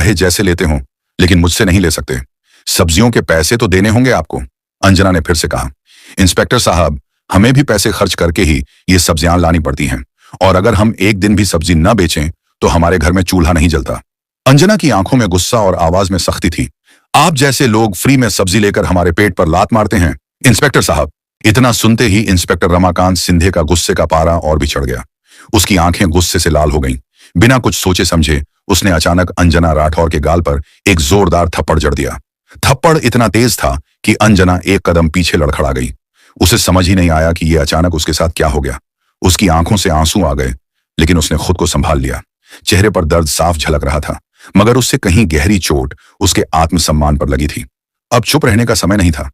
चाहे जैसे लेते हो, लेकिन मुझसे नहीं ले सकते। सब्जियों के पैसे तो देने होंगे आपको। अंजना ने फिर से कहा। इंस्पेक्टर साहब, हमें भी पैसे खर्च करके ही ये सब्जियां लानी पड़ती हैं, और अगर हम एक दिन भी सब्जी न बेचें तो हमारे घर में चूल्हा नहीं जलता। अंजना की आंखों में गुस्सा और आवाज में सख्ती थी। आप जैसे लोग फ्री में सब्जी लेकर हमारे पेट पर लात मारते हैं। इंस्पेक्टर साहब। इतना सुनते ही इंस्पेक्टर रमाकांत सिंधे का गुस्से का पारा और भी चढ़ गया। उसकी आंखें गुस्से से लाल हो गईं। बिना कुछ सोचे समझे उसने अचानक अंजना राठौर के गाल पर एक जोरदार थप्पड़ जड़ दिया। थप्पड़ इतना तेज था कि अंजना एक कदम पीछे लड़खड़ा गई। उसे समझ ही नहीं आया कि यह अचानक उसके साथ क्या हो गया। उसकी आंखों से आंसू आ गए, लेकिन उसने खुद को संभाल लिया। चेहरे पर दर्द साफ झलक रहा था, मगर उससे कहीं गहरी चोट उसके आत्मसम्मान पर लगी थी। अब चुप रहने का समय नहीं था।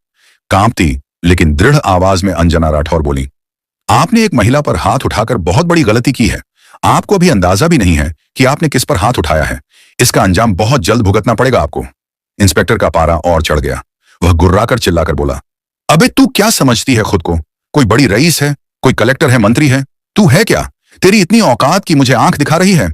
कांपती लेकिन दृढ़ आवाज में अंजना राठौर बोली, आपने एक महिला पर हाथ उठाकर बहुत बड़ी गलती की है। आपको अभी अंदाजा भी नहीं है कि आपने किस पर हाथ उठाया है। इसका अंजाम बहुत जल्द भुगतना पड़ेगा आपको। इंस्पेक्टर का पारा और चढ़ गया। वह गुर्राकर चिल्लाकर बोला, अबे तू क्या समझती है खुद को? कोई बड़ी रईस है, कोई कलेक्टर है, मंत्री है? तू है क्या? तेरी इतनी औकात की मुझे आंख दिखा रही है?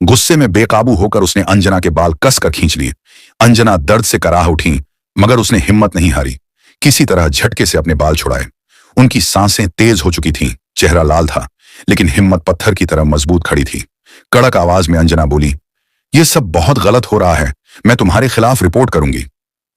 गुस्से में बेकाबू होकर उसने अंजना के बाल कसकर खींच लिए। अंजना दर्द से कराह उठी, मगर उसने हिम्मत नहीं हारी। किसी तरह झटके से अपने बाल छुड़ाए। उनकी सांसें तेज हो चुकी थीं, चेहरा लाल था, लेकिन हिम्मत पत्थर की तरह मजबूत खड़ी थी। कड़क आवाज में अंजना बोली, यह सब बहुत गलत हो रहा है। मैं तुम्हारे खिलाफ रिपोर्ट करूंगी।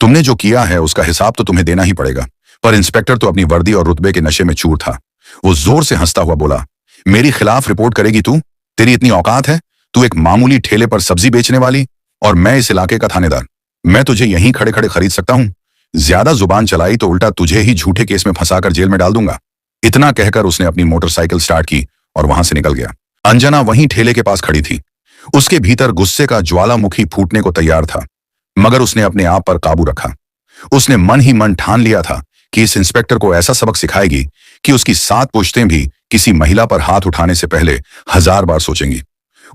तुमने जो किया है उसका हिसाब तो तुम्हें देना ही पड़ेगा। पर इंस्पेक्टर तो अपनी वर्दी और रुतबे के नशे में चूर था। वो जोर से हंसता हुआ बोला, मेरी खिलाफ रिपोर्ट करेगी तू? तेरी इतनी औकात है? तू एक मामूली ठेले पर सब्जी बेचने वाली, और मैं इस इलाके का थानेदार। मैं तुझे यहीं खड़े खड़े खरीद सकता हूं। ज्यादा जुबान चलाई तो उल्टा तुझे ही झूठे केस में फंसाकर जेल में डाल दूंगा। इतना कहकर उसने अपनी मोटरसाइकिल स्टार्ट की और वहां से निकल गया। अंजना वहीं ठेले के पास खड़ी थी। उसके भीतर गुस्से का ज्वालामुखी फूटने को तैयार था, मगर उसने अपने आप पर काबू रखा। उसने मन ही मन ठान लिया था कि इस इंस्पेक्टर को ऐसा सबक सिखाएगी कि उसकी 7 पुश्तें भी किसी महिला पर हाथ उठाने से पहले 1000 बार सोचेंगी।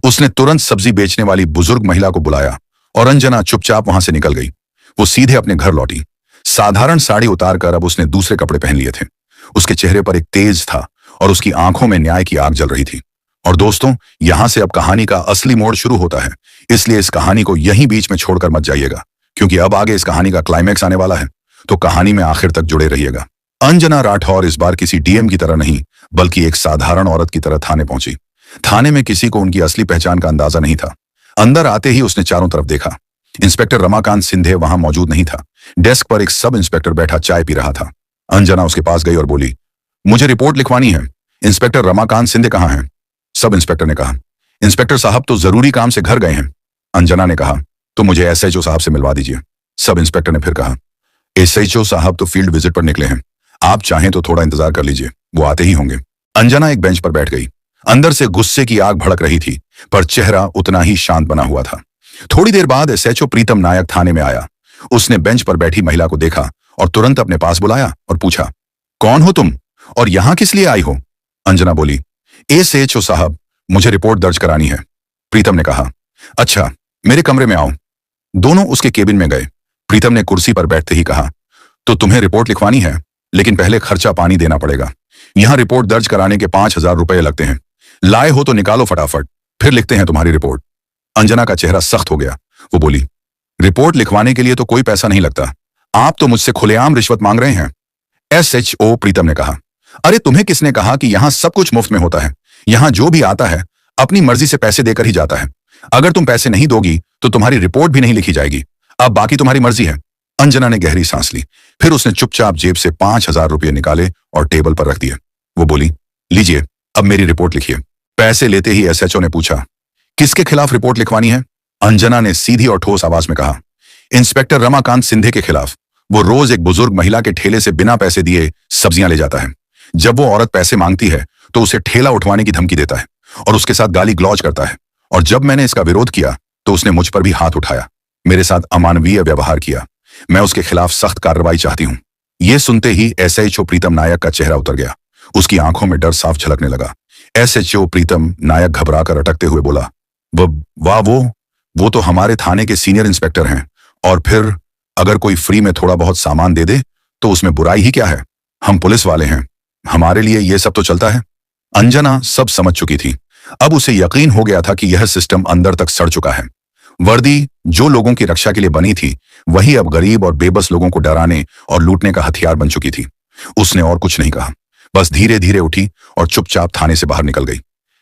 उसने तुरंत सब्जी बेचने वाली बुजुर्ग महिला को बुलाया और अंजना चुपचाप वहां से निकल गई। वो सीधे अपने घर लौटी। साधारण साड़ी उतारकर अब उसने दूसरे कपड़े पहन लिए थे। उसके चेहरे पर एक तेज था और उसकी आंखों में न्याय की आग जल रही थी। और दोस्तों, यहां से अब कहानी का असली मोड़ शुरू होता है, इसलिए इस कहानी को यहीं बीच में छोड़कर मत जाइएगा, क्योंकि अब आगे इस कहानी का क्लाइमैक्स आने वाला है। तो कहानी में आखिर तक जुड़े रहिएगा। अंजना राठौर इस बार किसी डीएम की तरह नहीं, बल्कि एक साधारण औरत की तरह थाने पहुंची। थाने में किसी को उनकी असली पहचान का अंदाजा नहीं था। अंदर आते ही उसने चारों तरफ देखा। इंस्पेक्टर रमाकांत सिंधे वहां मौजूद नहीं था। डेस्क पर एक सब इंस्पेक्टर बैठा चाय पी रहा था। अंजना उसके पास गई और बोली, मुझे रिपोर्ट लिखवानी है। इंस्पेक्टर रमाकांत सिंधे कहाँ हैं? सब इंस्पेक्टर ने कहा, इंस्पेक्टर साहब तो जरूरी काम से घर गए हैं। अंजना ने कहा, तो मुझे एसएचओ साहब से मिलवा दीजिए। सब इंस्पेक्टर ने फिर कहा, एसएचओ साहब तो फील्ड विजिट पर निकले हैं, आप चाहें तो थोड़ा इंतजार कर लीजिए, वो आते ही होंगे। अंजना एक बेंच पर बैठ गई। अंदर से गुस्से की आग भड़क रही थी, पर चेहरा उतना ही शांत बना हुआ था। थोड़ी देर बाद एसएचओ प्रीतम नायक थाने में आया। उसने बेंच पर बैठी महिला को देखा और तुरंत अपने पास बुलाया और पूछा, कौन हो तुम और यहां किस लिए आई हो? अंजना बोली, एसएचओ साहब, मुझे रिपोर्ट दर्ज करानी है। प्रीतम ने कहा, अच्छा, मेरे कमरे में आओ। दोनों उसके केबिन में गए। प्रीतम ने कुर्सी पर बैठते ही कहा, तो तुम्हें रिपोर्ट लिखवानी है, लेकिन पहले खर्चा पानी देना पड़ेगा। यहां रिपोर्ट दर्ज कराने के 5000 रुपए लगते हैं। लाए हो तो निकालो फटाफट, फिर लिखते हैं तुम्हारी रिपोर्ट। अंजना का चेहरा सख्त हो गया। वो बोली, रिपोर्ट लिखवाने के लिए तो कोई पैसा नहीं लगता, आप तो मुझसे खुलेआम रिश्वत मांग रहे हैं। एसएचओ प्रीतम ने कहा, अरे तुम्हें किसने कहा कि यहां सब कुछ मुफ्त में होता है? यहां जो भी आता है अपनी मर्जी से पैसे देकर ही जाता है। अगर तुम पैसे नहीं दोगी तो तुम्हारी रिपोर्ट भी नहीं लिखी जाएगी। अब बाकी तुम्हारी मर्जी है। अंजना ने गहरी सांस ली। फिर उसने चुपचाप जेब से 5000 रुपये निकाले और टेबल पर रख दिए। वो बोली, लीजिए, अब मेरी रिपोर्ट लिखिए। पैसे लेते ही एसएचओ ने पूछा, किसके खिलाफ रिपोर्ट लिखवानी है? अंजना ने सीधी और ठोस आवाज में कहा, इंस्पेक्टर रमाकांत सिंधे के खिलाफ। वो रोज एक बुजुर्ग महिला के ठेले से बिना पैसे दिए सब्जियां ले जाता है। जब वो औरत पैसे मांगती है तो उसे ठेला उठवाने की धमकी देता है और उसके साथ गाली ग्लौज करता है। और जब मैंने इसका विरोध किया तो उसने मुझ पर भी हाथ उठाया, मेरे साथ अमानवीय व्यवहार किया। मैं उसके खिलाफ सख्त कार्रवाई चाहती हूँ। यह सुनते ही एसएचओ प्रीतम नायक का चेहरा उतर गया। उसकी आंखों में डर साफ झलकने लगा। एसएचओ प्रीतम नायक घबराकर अटकते हुए बोला, वाह, वो तो हमारे थाने के सीनियर इंस्पेक्टर हैं, और फिर अगर कोई फ्री में थोड़ा बहुत सामान दे दे तो उसमें बुराई ही क्या है? हम पुलिस वाले हैं, हमारे लिए ये सब तो चलता है। अंजना सब समझ चुकी थी। अब उसे यकीन हो गया था कि यह सिस्टम अंदर तक सड़ चुका है। वर्दी जो लोगों की रक्षा के लिए बनी थी, वही अब गरीब और बेबस लोगों को डराने और लूटने का हथियार बन चुकी थी। उसने और कुछ नहीं कहा, बस धीरे धीरे उठी और चुपचाप थाने से बाहर निकल गई।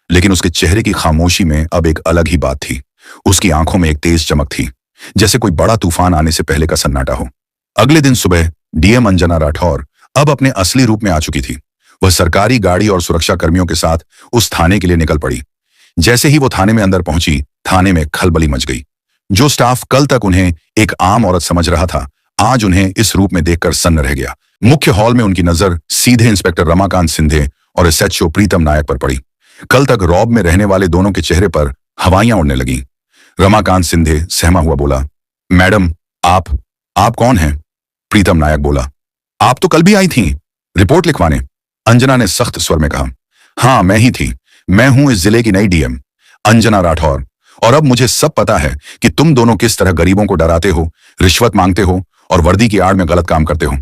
लेकिन उसके चेहरे की खामोशी में अब एक अलग ही बात थी। उसकी आंखों में एक तेज चमक थी, जैसे कोई बड़ा तूफान आने से पहले का सन्नाटा हो। अगले दिन सुबह डीएम अंजना राठौर अब अपने असली रूप में आ चुकी थी। वह सरकारी गाड़ी और सुरक्षा कर्मियों के साथ उस थाने के लिए निकल पड़ी। जैसे ही वो थाने में अंदर पहुंची, थाने में खलबली मच गई। जो स्टाफ कल तक उन्हें एक आम औरत समझ रहा था, आज उन्हें इस रूप में देखकर सन्न रह गया। मुख्य हॉल में उनकी नजर सीधे इंस्पेक्टर रमाकांत सिंधे और एसएचओ प्रीतम नायक पर पड़ी। कल तक रौब में रहने वाले दोनों के चेहरे पर हवाइयां उड़ने लगीं। रमाकांत सिंधे सहमा हुआ बोला, मैडम, आप कौन हैं? प्रीतम नायक बोला, आप तो कल भी आई थीं रिपोर्ट लिखवाने। अंजना ने सख्त स्वर में कहा, हाँ मैं ही थी। मैं हूं इस जिले की नई डीएम अंजना राठौर, और अब मुझे सब पता है कि तुम दोनों किस तरह गरीबों को डराते हो, रिश्वत मांगते हो और वर्दी की आड़ में गलत काम करते हो।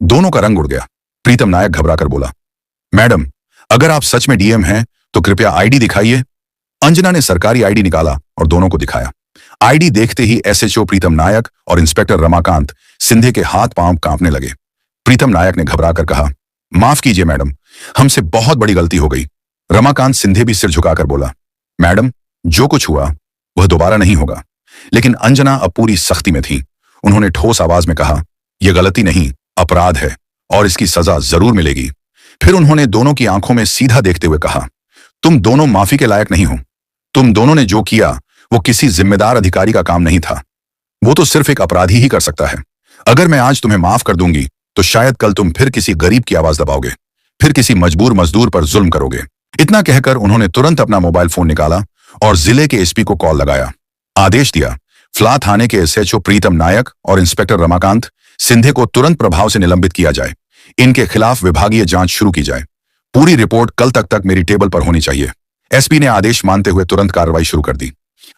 दोनों का रंग उड़ गया। प्रीतम नायक घबराकर बोला, मैडम, अगर आप सच में डीएम हैं तो कृपया आईडी दिखाइए। अंजना ने सरकारी आईडी निकाला और दोनों को दिखाया। आईडी देखते ही एसएचओ प्रीतम नायक और इंस्पेक्टर रमाकांत सिंधे के हाथ पांव कांपने लगे। प्रीतम नायक ने घबराकर कहा, माफ कीजिए मैडम, हमसे बहुत बड़ी गलती हो गई। रमाकांत सिंधे भी सिर झुकाकर बोला, मैडम, जो कुछ हुआ वह दोबारा नहीं होगा। लेकिन अंजना अब पूरी सख्ती में थी। उन्होंने ठोस आवाज में कहा, यह गलती नहीं, अपराध है और इसकी सजा जरूर मिलेगी। फिर उन्होंने दोनों की आंखों में सीधा देखते हुए कहा, तुम दोनों माफी के लायक नहीं हो। तुम दोनों ने जो किया वो किसी जिम्मेदार अधिकारी का काम नहीं था। वो तो सिर्फ एक अपराधी ही कर सकता है। अगर मैं आज तुम्हें माफ कर दूंगी तो शायद कल तुम फिर किसी गरीब की आवाज दबाओगे, फिर किसी मजबूर मजदूर पर जुल्म करोगे। इतना कहकर उन्होंने तुरंत अपना मोबाइल फोन निकाला और जिले के एसपी को कॉल लगाया। आदेश दिया, फ्ला थाने के एसएचओ प्रीतम नायक और इंस्पेक्टर रमाकांत सिंधे को तुरंत प्रभाव से निलंबित किया जाए। इनके खिलाफ विभागीय जांच शुरू की जाए। पूरी रिपोर्ट कल तक मेरी टेबल पर होनी चाहिए। एसपी ने आदेश मानते हुए तुरंत कार्रवाई शुरू कर दी।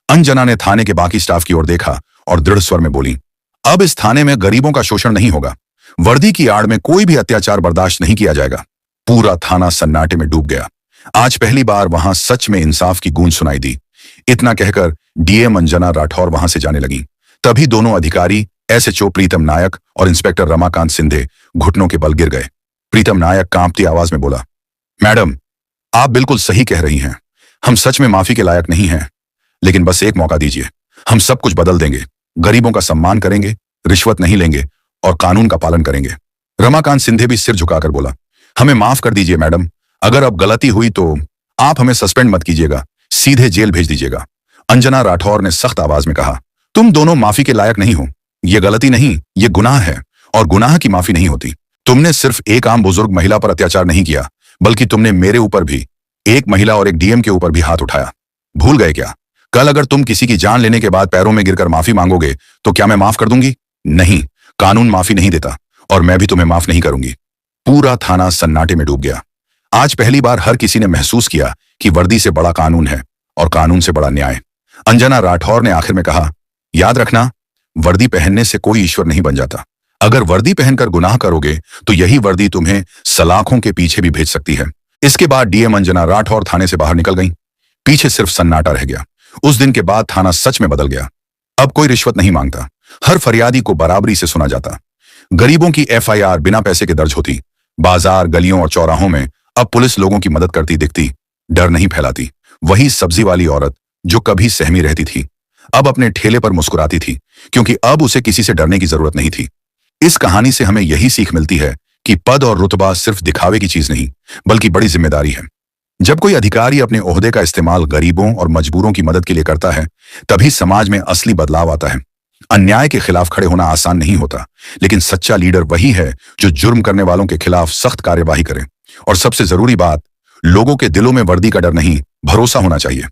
अंजना ने थाने के बाकी स्टाफ की ओर देखा और दृढ़ स्वर में बोली, अब इस थाने में गरीबों का शोषण नहीं होगा। वर्दी की आड़ में कोई भी अत्याचार बर्दाश्त नहीं किया जाएगा। पूरा थाना सन्नाटे में डूब गया। आज पहली बार वहां सच में इंसाफ की गूंज सुनाई दी। इतना कहकर डीएम अंजना राठौर वहां से जाने लगी। तभी दोनों अधिकारी एसएचओ प्रीतम नायक और इंस्पेक्टर रमाकांत सिंधे घुटनों के बल गिर गए। प्रीतम नायक कांपती आवाज में बोला, मैडम, आप बिल्कुल सही कह रही हैं। हम सच में माफी के लायक नहीं हैं, लेकिन बस एक मौका दीजिए, हम सब कुछ बदल देंगे। गरीबों का सम्मान करेंगे, रिश्वत नहीं लेंगे और कानून का पालन करेंगे। रमाकांत सिंधे भी सिर झुकाकर बोला, हमें माफ कर दीजिए मैडम, अगर अब गलती हुई तो आप हमें सस्पेंड मत कीजिएगा, सीधे जेल भेज दीजिएगा। अंजना राठौर ने सख्त आवाज में कहा, तुम दोनों माफी के लायक नहीं हो। ये गलती नहीं, ये गुनाह है और गुनाह की माफी नहीं होती। तुमने सिर्फ एक आम बुजुर्ग महिला पर अत्याचार नहीं किया, बल्कि तुमने मेरे ऊपर भी, एक महिला और एक डीएम के ऊपर भी हाथ उठाया। भूल गए क्या? कल अगर तुम किसी की जान लेने के बाद पैरों में गिरकर माफी मांगोगे तो क्या मैं माफ कर दूंगी? नहीं, कानून माफी नहीं देता और मैं भी तुम्हें माफ नहीं करूंगी। पूरा थाना सन्नाटे में डूब गया। आज पहली बार हर किसी ने महसूस किया कि वर्दी से बड़ा कानून है और कानून से बड़ा न्याय। अंजना राठौर ने आखिर में कहा, याद रखना, वर्दी पहनने से कोई ईश्वर नहीं बन जाता। अगर वर्दी पहनकर गुनाह करोगे तो यही वर्दी तुम्हें सलाखों के पीछे भी भेज सकती है। इसके बाद डीएम अंजना राठौर थाने से बाहर निकल गई। पीछे सिर्फ सन्नाटा रह गया। उस दिन के बाद थाना सच में बदल गया। अब कोई रिश्वत नहीं मांगता, हर फरियादी को बराबरी से सुना जाता। गरीबों की एफआईआर बिना पैसे के दर्ज होती। बाजार, गलियों और चौराहों में अब पुलिस लोगों की मदद करती दिखती, डर नहीं फैलाती। वही सब्जी वाली औरत जो कभी सहमी रहती थी, अब अपने ठेले पर मुस्कुराती थी, क्योंकि अब उसे किसी से डरने की जरूरत नहीं थी। इस कहानी से हमें यही सीख मिलती है कि पद और रुतबा सिर्फ दिखावे की चीज नहीं, बल्कि बड़ी जिम्मेदारी है। जब कोई अधिकारी अपने ओहदे का इस्तेमाल गरीबों और मजबूरों की मदद के लिए करता है, तभी समाज में असली बदलाव आता है। अन्याय के खिलाफ खड़े होना आसान नहीं होता, लेकिन सच्चा लीडर वही है जो जुर्म करने वालों के खिलाफ सख्त कार्यवाही करे। और सबसे जरूरी बात, लोगों के दिलों में वर्दी का डर नहीं, भरोसा होना चाहिए।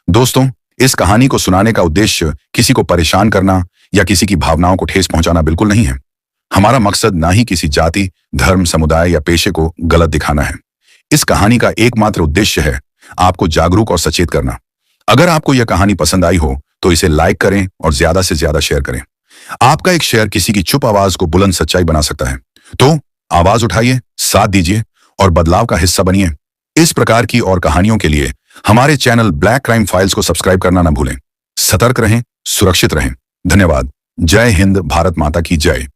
दोस्तों, इस कहानी को सुनाने का उद्देश्य किसी को परेशान करना या किसी की भावनाओं को ठेस पहुंचाना बिल्कुल नहीं है। हमारा मकसद ना ही किसी जाति, धर्म, समुदाय या पेशे को गलत दिखाना है। इस कहानी का एकमात्र उद्देश्य है आपको जागरूक और सचेत करना। अगर आपको यह कहानी पसंद आई हो तो इसे लाइक करें और ज्यादा से ज्यादा शेयर करें। आपका एक शेयर किसी की चुप आवाज को बुलंद सच्चाई बना सकता है। तो आवाज उठाइए, साथ दीजिए और बदलाव का हिस्सा बनिए। इस प्रकार की और कहानियों के लिए हमारे चैनल ब्लैक क्राइम फाइल्स को सब्सक्राइब करना न भूलें। सतर्क रहें, सुरक्षित रहें। धन्यवाद। जय हिंद, भारत माता की जय।